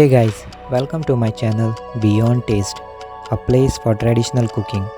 Hey guys, welcome to my channel Beyond Taste, a place for traditional cooking.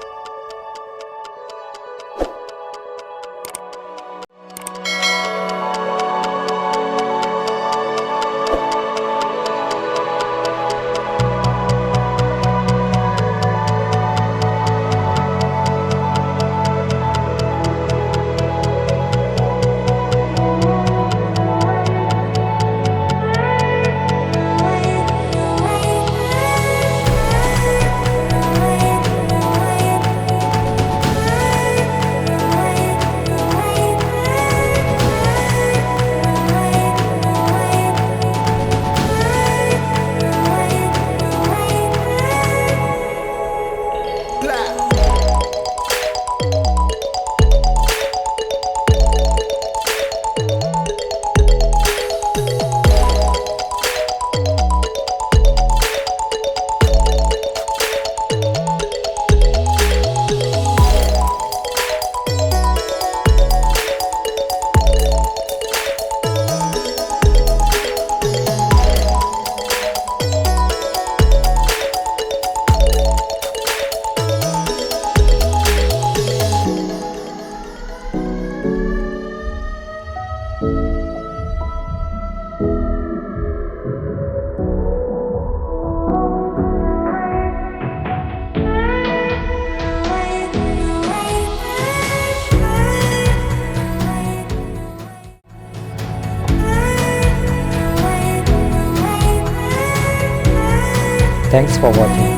Thanks for watching.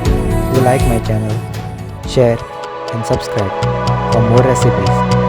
If you like my channel, share and subscribe for more recipes.